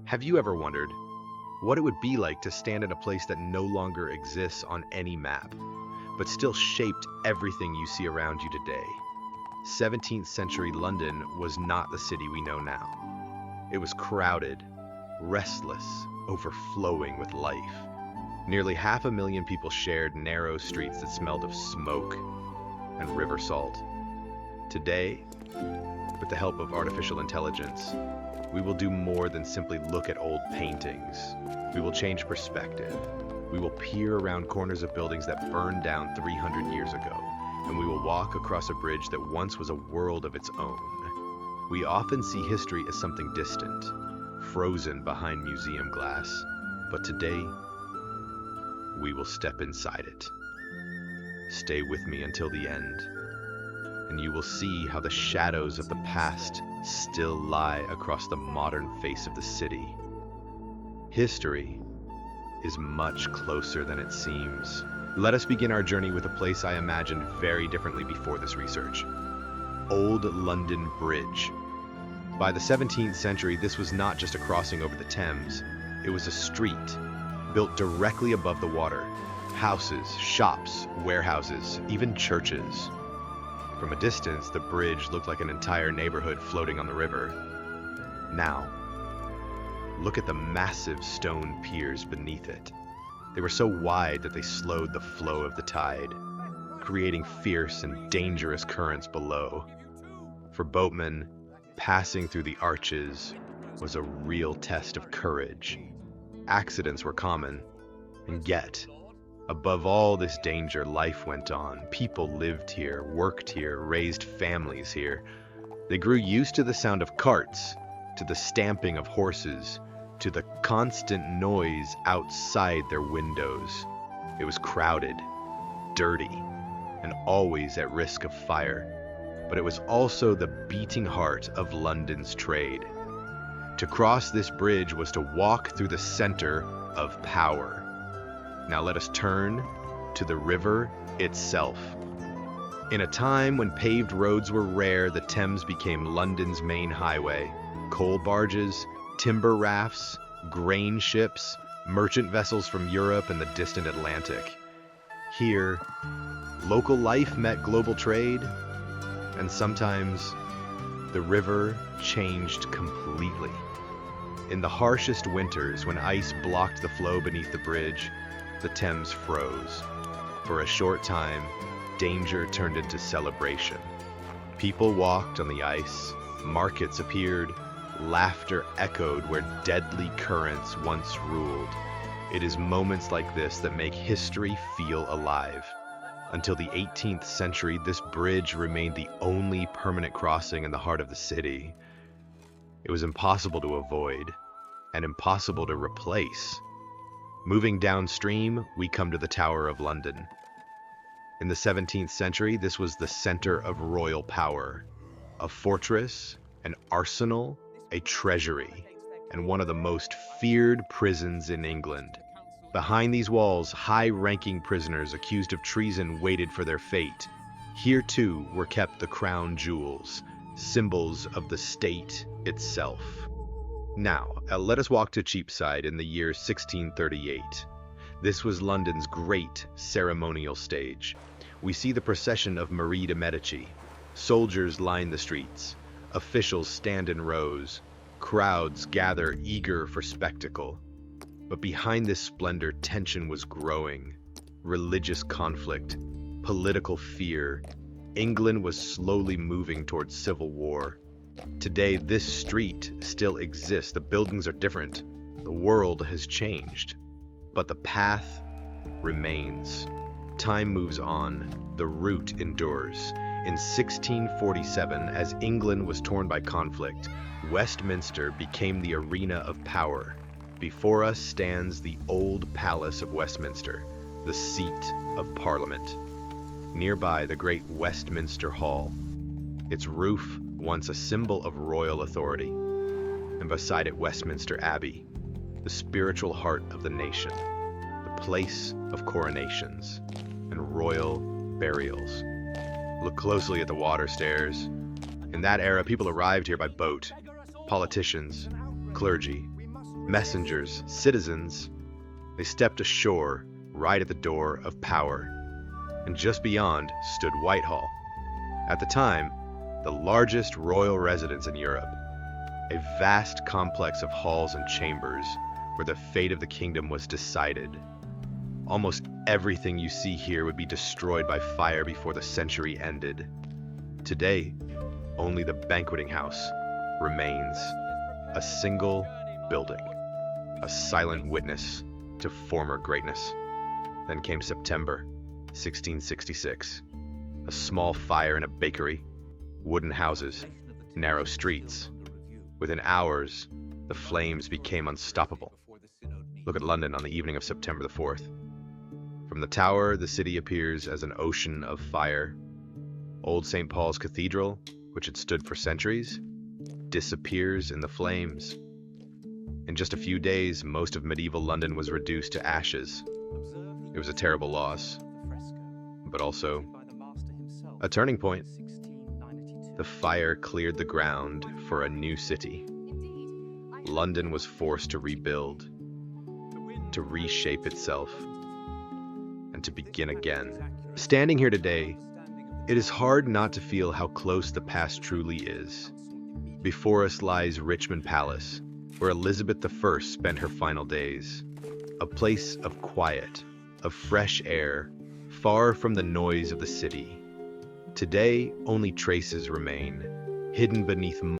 Have you ever wondered what it would be like to stand in a place that no longer exists on any map, but still shaped everything you see around you today? 17th century London was not the city we know now. It was crowded, restless, overflowing with life. Nearly 500,000 people shared narrow streets that smelled of smoke and river salt. Today, with the help of artificial intelligence, we will do more than simply look at old paintings. We will change perspective. We will peer around corners of buildings that burned down 300 years ago, and we will walk across a bridge that once was a world of its own. We often see history as something distant, frozen behind museum glass, but today, we will step inside it. Stay with me until the end, and you will see how the shadows of the past still lie across the modern face of the city. History is much closer than it seems. Let us begin our journey with a place I imagined very differently before this research. Old London Bridge. By the 17th century, this was not just a crossing over the Thames. It was a street built directly above the water. Houses, shops, warehouses, even churches. From a distance, the bridge looked like an entire neighborhood floating on the river. Now, look at the massive stone piers beneath it. They were so wide that they slowed the flow of the tide, creating fierce and dangerous currents below. For boatmen, passing through the arches was a real test of courage. Accidents were common, and yet, above all this danger, life went on. People lived here, worked here, raised families here. They grew used to the sound of carts, to the stamping of horses, to the constant noise outside their windows. It was crowded, dirty, and always at risk of fire. But it was also the beating heart of London's trade. To cross this bridge was to walk through the center of power. Now let us turn to the river itself. In a time when paved roads were rare, the Thames became London's main highway. Coal barges, timber rafts, grain ships, merchant vessels from Europe and the distant Atlantic. Here, local life met global trade, and sometimes the river changed completely. In the harshest winters, when ice blocked the flow beneath the bridge, the Thames froze. For a short time, danger turned into celebration. People walked on the ice, markets appeared, laughter echoed where deadly currents once ruled. It is moments like this that make history feel alive. Until the 18th century, this bridge remained the only permanent crossing in the heart of the city. It was impossible to avoid and impossible to replace. Moving downstream, we come to the Tower of London. In the 17th century, this was the center of royal power, a fortress, an arsenal, a treasury, and one of the most feared prisons in England. Behind these walls, high-ranking prisoners accused of treason waited for their fate. Here, too, were kept the crown jewels, symbols of the state itself. Now, let us walk to Cheapside in the year 1638. This was London's great ceremonial stage. We see the procession of Marie de Medici. Soldiers line the streets. Officials stand in rows. Crowds gather eager for spectacle. But behind this splendor, tension was growing. Religious conflict, political fear. England was slowly moving towards civil war. Today, this street still exists. The buildings are different. The world has changed. But the path remains. Time moves on. The route endures. In 1647, as England was torn by conflict, Westminster became the arena of power. Before us stands the old Palace of Westminster, the seat of Parliament. Nearby, the great Westminster Hall. Its roof, once a symbol of royal authority, and beside it Westminster Abbey, the spiritual heart of the nation, the place of coronations and royal burials. Look closely at the water stairs. In that era, people arrived here by boat. Politicians, clergy, Messengers, citizens, they stepped ashore right at the door of power, and just beyond stood Whitehall, at the time, the largest royal residence in Europe, a vast complex of halls and chambers where the fate of the kingdom was decided. Almost everything you see here would be destroyed by fire before the century ended. Today, only the banqueting house remains, a single building, a silent witness to former greatness. Then came September 1666. A small fire in a bakery, wooden houses, narrow streets. Within hours, the flames became unstoppable. Look at London on the evening of September the 4th. From the tower, the city appears as an ocean of fire. Old St. Paul's Cathedral, which had stood for centuries, disappears in the flames. In just a few days, most of medieval London was reduced to ashes. It was a terrible loss, but also a turning point. The fire cleared the ground for a new city. London was forced to rebuild, to reshape itself, and to begin again. Standing here today, it is hard not to feel how close the past truly is. Before us lies Richmond Palace, where Elizabeth I spent her final days. A place of quiet, of fresh air, far from the noise of the city. Today, only traces remain, hidden beneath